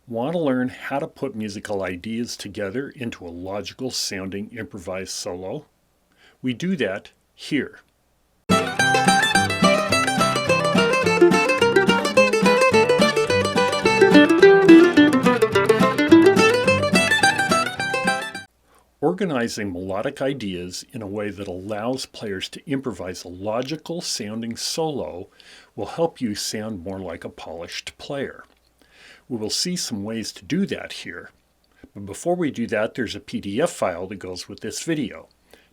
Want to learn how to put musical ideas together into a logical sounding improvised solo? We do that here. Organizing melodic ideas in a way that allows players to improvise a logical sounding solo will help you sound more like a polished player. We will see some ways to do that here. But before we do that, there's a PDF file that goes with this video.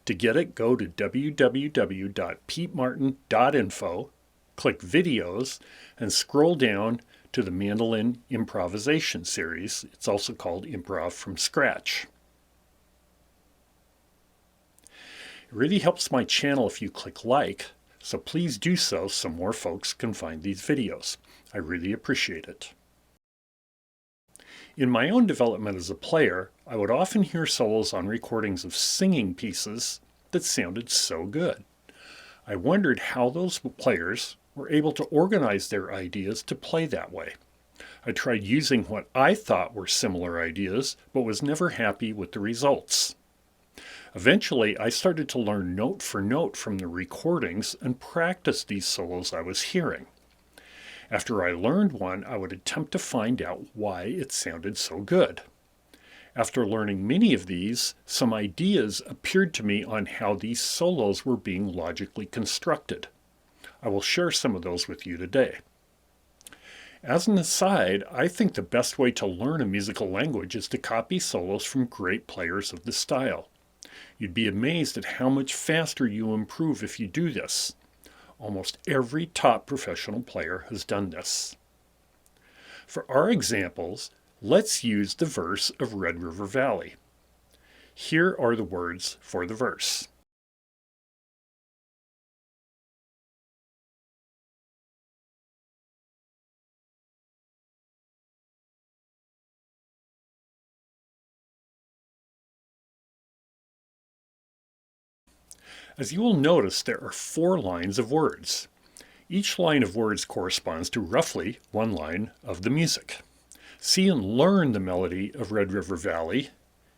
To get it, go to www.petemartin.info, click Videos, and scroll down to the Mandolin Improvisation series. It's also called Improv from Scratch. It really helps my channel if you click like, so please do so more folks can find these videos. I really appreciate it. In my own development as a player, I would often hear solos on recordings of singing pieces that sounded so good. I wondered how those players were able to organize their ideas to play that way. I tried using what I thought were similar ideas, but was never happy with the results. Eventually, I started to learn note for note from the recordings and practice these solos I was hearing. After I learned one, I would attempt to find out why it sounded so good. After learning many of these, some ideas appeared to me on how these solos were being logically constructed. I will share some of those with you today. As an aside, I think the best way to learn a musical language is to copy solos from great players of the style. You'd be amazed at how much faster you improve if you do this. Almost every top professional player has done this. For our examples, let's use the verse of Red River Valley. Here are the words for the verse. As you will notice, there are 4 lines of words. Each line of words corresponds to roughly one line of the music. See and learn the melody of Red River Valley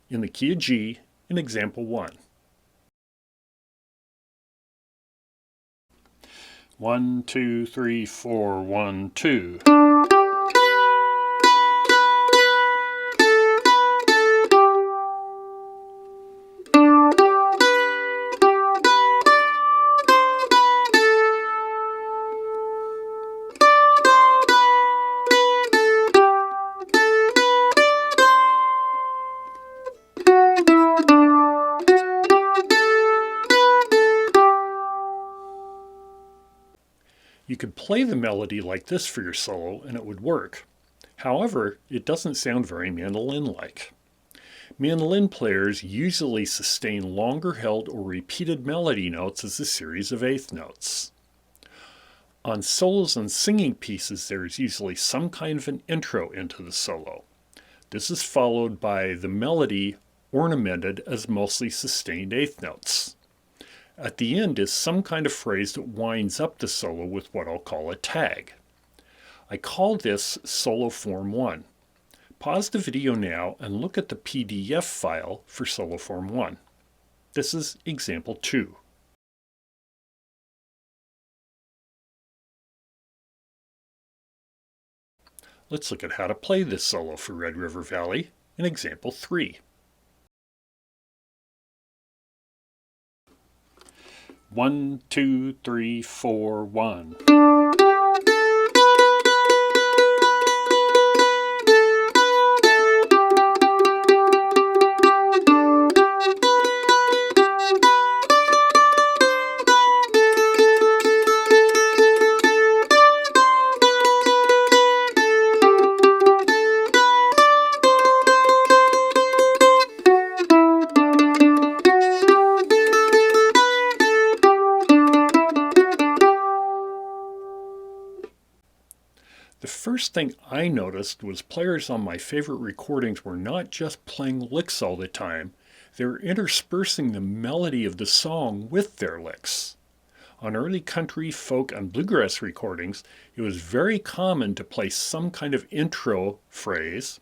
in the key of G in example 1. 1, 2, 3, 4, 1, 2. You could play the melody like this for your solo and it would work. However, it doesn't sound very mandolin-like. Mandolin players usually sustain longer held or repeated melody notes as a series of eighth notes. On solos and singing pieces, there is usually some kind of an intro into the solo. This is followed by the melody ornamented as mostly sustained eighth notes. At the end is some kind of phrase that winds up the solo with what I'll call a tag. I call this Solo Form 1. Pause the video now and look at the PDF file for Solo Form 1. This is example 2. Let's look at how to play this solo for Red River Valley in example 3. 1, 2, 3, 4, 1. The first thing I noticed was players on my favorite recordings were not just playing licks all the time, they were interspersing the melody of the song with their licks. On early country, folk, and bluegrass recordings, it was very common to play some kind of intro phrase,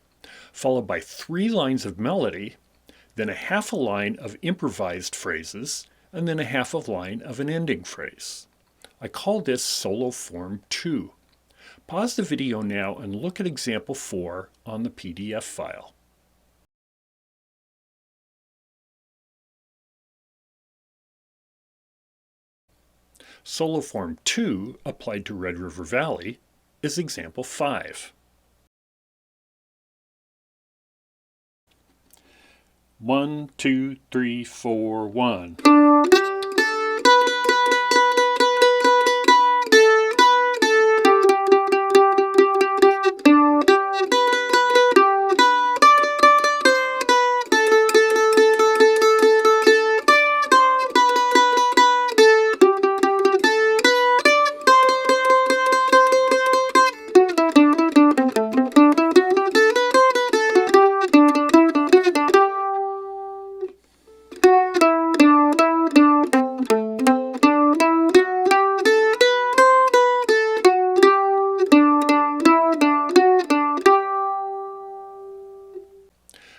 followed by 3 lines of melody, then a half a line of improvised phrases, and then a half a line of an ending phrase. I call this solo form 2. Pause the video now and look at example 4 on the PDF file. Solo form 2 applied to Red River Valley is example 5. 1, 2, 3, 4, 1.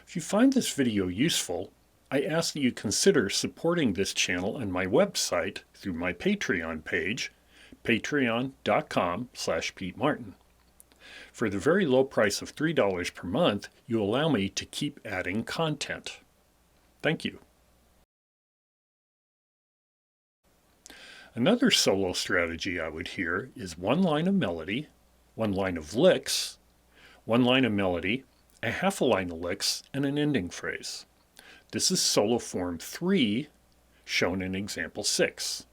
If you find this video useful, I ask that you consider supporting this channel and my website through my Patreon page, patreon.com/PeteMartin. For the very low price of $3 per month, you allow me to keep adding content. Thank you. Another solo strategy I would hear is 1 line of melody, 1 line of licks, 1 line of melody, a half a line of licks, and an ending phrase. This is solo form 3, shown in example 6.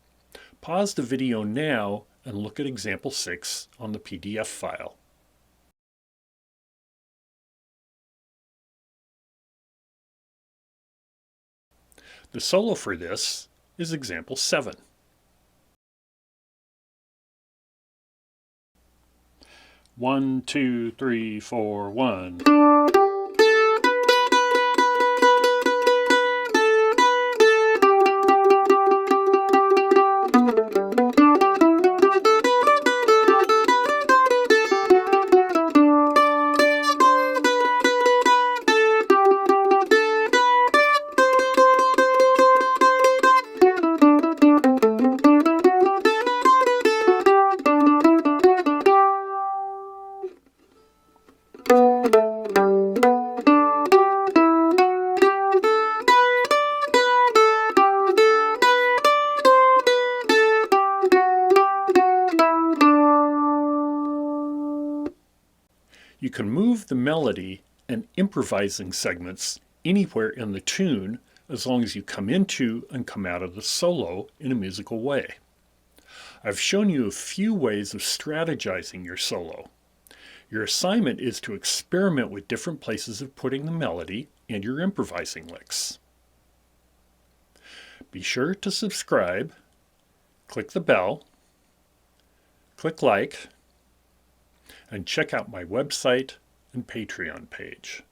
Pause the video now and look at example 6 on the PDF file. The solo for this is example 7. 1, 2, 3, 4, 1. You can move the melody and improvising segments anywhere in the tune as long as you come into and come out of the solo in a musical way. I've shown you a few ways of strategizing your solo. Your assignment is to experiment with different places of putting the melody and your improvising licks. Be sure to subscribe, click the bell, click like, and check out my website and Patreon page.